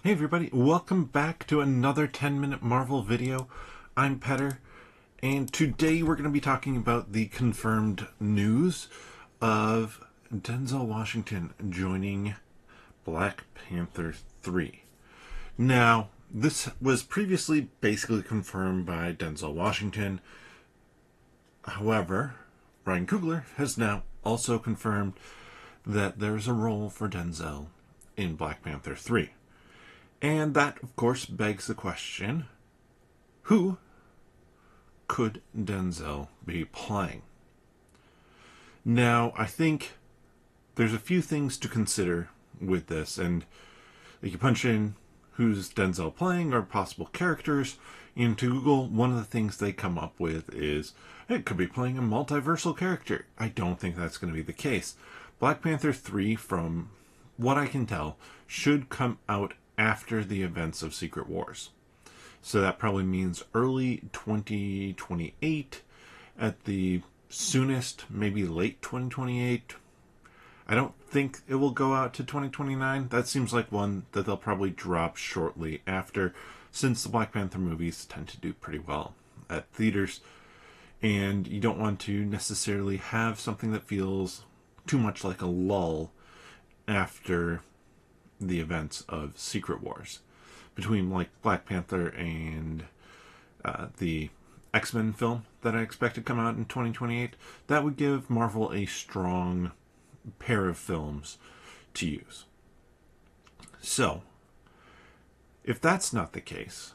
Hey everybody, welcome back to another 10-minute Marvel video. I'm Petter, and today we're going to be talking about the confirmed news of Denzel Washington joining Black Panther 3. Now, this was previously basically confirmed by Denzel Washington. However, Ryan Coogler has now also confirmed that there's a role for Denzel in Black Panther 3. And that, of course, begs the question, who could Denzel be playing? Now, I think there's a few things to consider with this, and if you punch in who's Denzel playing or possible characters into Google, one of the things they come up with is it could be playing a multiversal character. I don't think that's going to be the case. Black Panther 3, from what I can tell, should come out after the events of Secret Wars. So that probably means early 2028 at the soonest, maybe late 2028. I don't think it will go out to 2029. That seems like one that they'll probably drop shortly after, since the Black Panther movies tend to do pretty well at theaters. And you don't want to necessarily have something that feels too much like a lull after the events of Secret Wars, between like Black Panther and the X-Men film that I expect to come out in 2028. That would give Marvel a strong pair of films to use. So, if that's not the case,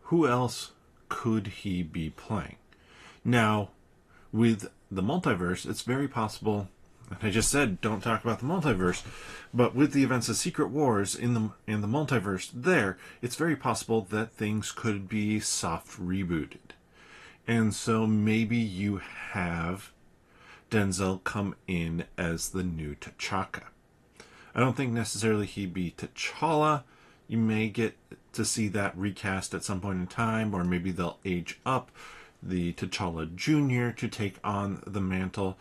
who else could he be playing? Now, with the multiverse, it's very possible. I just said don't talk about the multiverse, but with the events of Secret Wars in the multiverse there, it's very possible that things could be soft rebooted. And so maybe you have Denzel come in as the new T'Chaka. I don't think necessarily he'd be T'Challa. You may get to see that recast at some point in time, or maybe they'll age up the T'Challa Jr. to take on the mantle.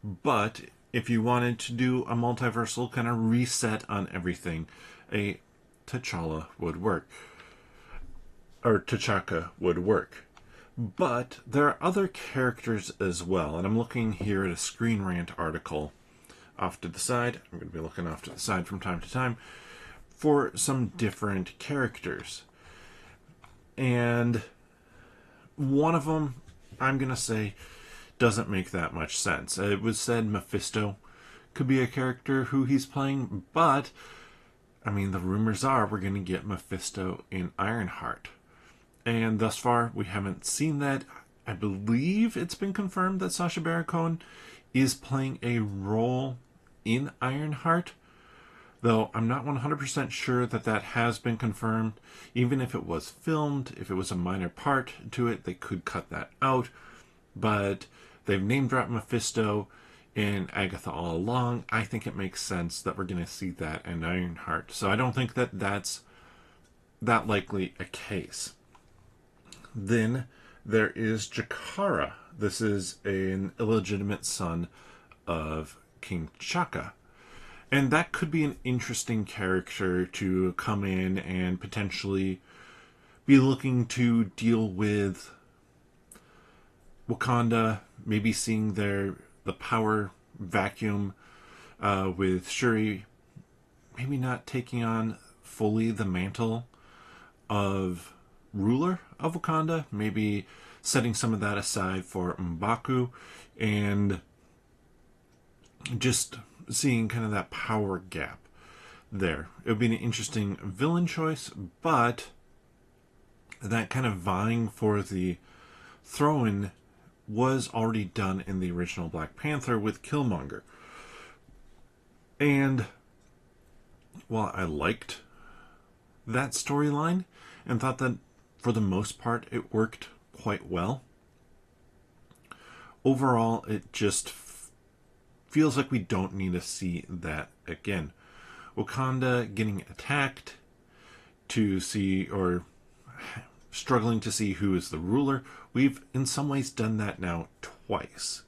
But if you wanted to do a multiversal kind of reset on everything, a T'Challa would work. Or T'Chaka would work. But there are other characters as well, and I'm looking here at a Screen Rant article off to the side. I'm going to be looking off to the side from time to time for some different characters. And one of them, I'm going to say, doesn't make that much sense. It was said Mephisto could be a character who he's playing, but I mean, the rumors are we're going to get Mephisto in Ironheart. And thus far, we haven't seen that. I believe it's been confirmed that Sacha Baron Cohen is playing a role in Ironheart, though I'm not 100% sure that that has been confirmed. Even if it was filmed, if it was a minor part to it, they could cut that out. But they've name-dropped Mephisto and Agatha all along. I think it makes sense that we're going to see that in Ironheart. So I don't think that that's that likely a case. Then there is Jakara. This is an illegitimate son of King T'Chaka. And that could be an interesting character to come in and potentially be looking to deal with Wakanda, maybe seeing the power vacuum with Shuri maybe not taking on fully the mantle of ruler of Wakanda, maybe setting some of that aside for M'Baku, and just seeing kind of that power gap there. It would be an interesting villain choice, but that kind of vying for the throw-in was already done in the original Black Panther with Killmonger. And while I liked that storyline and thought that for the most part it worked quite well, overall it just feels like we don't need to see that again. Wakanda getting attacked to see, or struggling to see who is the ruler. We've in some ways done that now twice.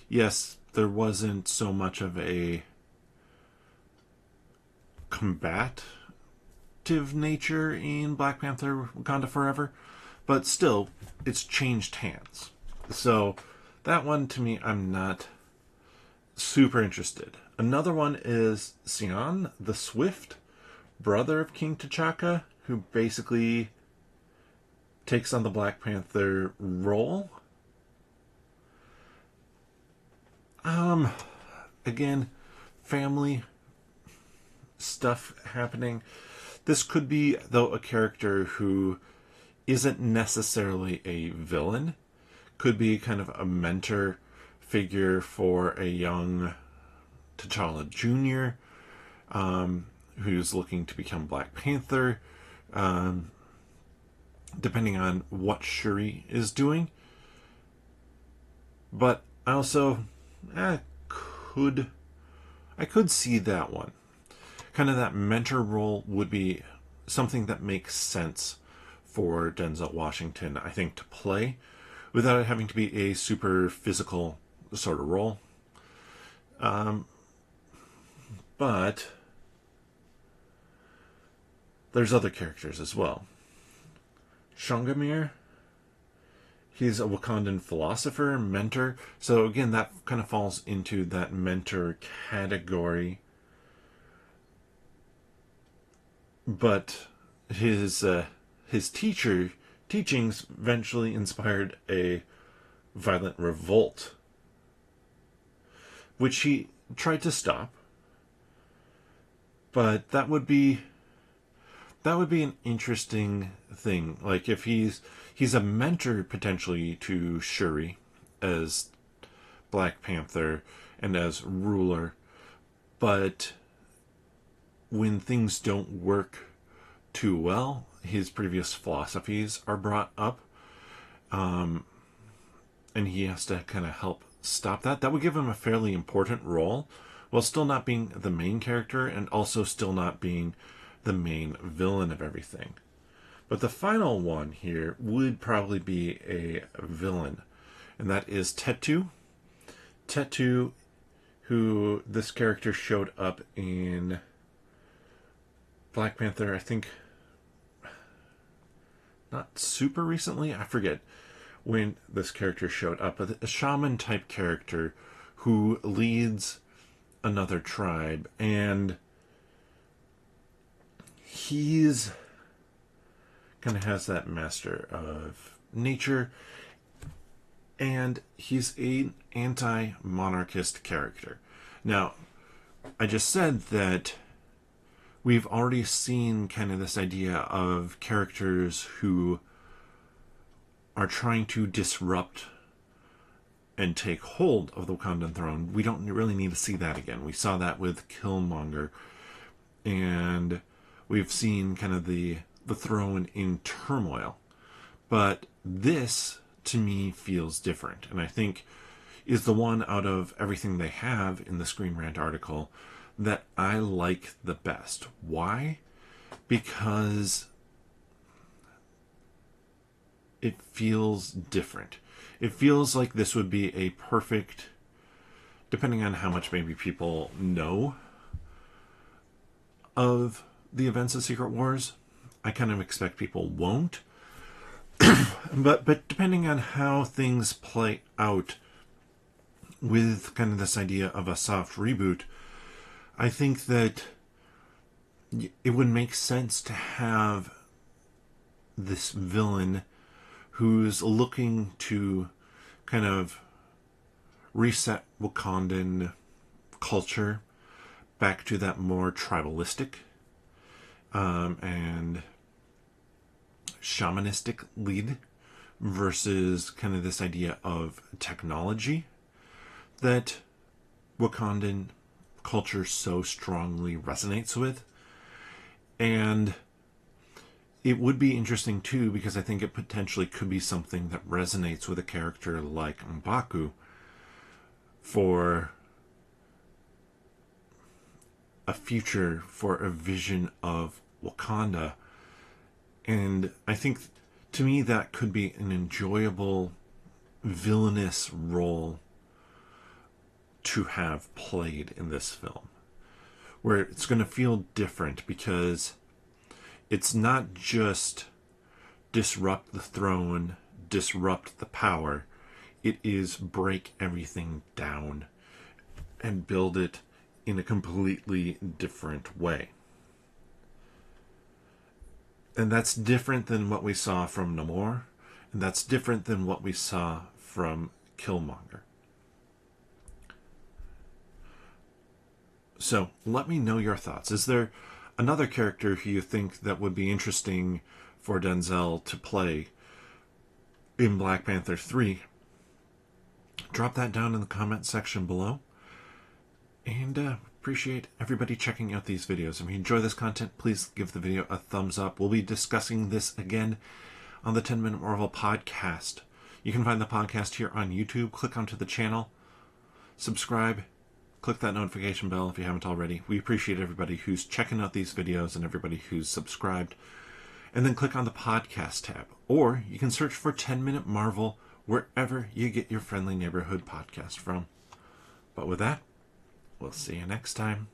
Yes, there wasn't so much of a combat disruptive nature in Black Panther Wakanda Forever, but still, it's changed hands. So that one, to me, I'm not super interested. Another one is Sion the Swift, brother of King T'Chaka, who basically takes on the Black Panther role. Again, family stuff happening. This could be, though, a character who isn't necessarily a villain. Could be kind of a mentor figure for a young T'Challa Jr., who's looking to become Black Panther, depending on what Shuri is doing. But I also I could see that one. Kind of that mentor role would be something that makes sense for Denzel Washington, I think, to play without it having to be a super physical sort of role. But there's other characters as well. Shangamir, he's a Wakandan philosopher, mentor. So again, that kind of falls into that mentor category. But his teachings eventually inspired a violent revolt, which he tried to stop. But that would be an interesting thing. Like if he's a mentor potentially to Shuri as Black Panther and as ruler, but when things don't work too well, his previous philosophies are brought up, and he has to kind of help stop that. That would give him a fairly important role, while still not being the main character and also still not being the main villain of everything. But the final one here would probably be a villain, and that is Tetu. Tetu, who this character showed up in Black Panther, I think, not super recently, I forget when this character showed up, but a shaman type character who leads another tribe, and he's kind of has that master of nature, and he's an anti-monarchist character. Now, I just said that we've already seen kind of this idea of characters who are trying to disrupt and take hold of the Wakandan throne. We don't really need to see that again. We saw that with Killmonger, and we've seen kind of the throne in turmoil. But this, to me, feels different, and I think is the one out of everything they have in the Screen Rant article that I like the best. Why? Because it feels different. It feels like this would be a perfect, depending on how much maybe people know of the events of Secret Wars. I kind of expect people won't. but depending on how things play out with kind of this idea of a soft reboot, I think that it would make sense to have this villain who's looking to kind of reset Wakandan culture back to that more tribalistic and shamanistic lead versus kind of this idea of technology that Wakandan culture so strongly resonates with. And it would be interesting too, because I think it potentially could be something that resonates with a character like M'Baku for a future, for a vision of Wakanda. And I think, to me, that could be an enjoyable villainous role to have played in this film, where it's going to feel different, because It's not just disrupt the throne, disrupt the power. It is break everything down and build it in a completely different way. And that's different than what we saw from Namor, and that's different than what we saw from Killmonger. So let me know your thoughts. Is there another character who you think that would be interesting for Denzel to play in Black Panther 3? Drop that down in the comment section below. And appreciate everybody checking out these videos. If you enjoy this content, please give the video a thumbs up. We'll be discussing this again on the 10 Minute Marvel podcast. You can find the podcast here on YouTube. Click onto the channel, subscribe, click that notification bell if you haven't already. We appreciate everybody who's checking out these videos and everybody who's subscribed. And then click on the podcast tab. Or you can search for 10 Minute Marvel wherever you get your friendly neighborhood podcast from. But with that, we'll see you next time.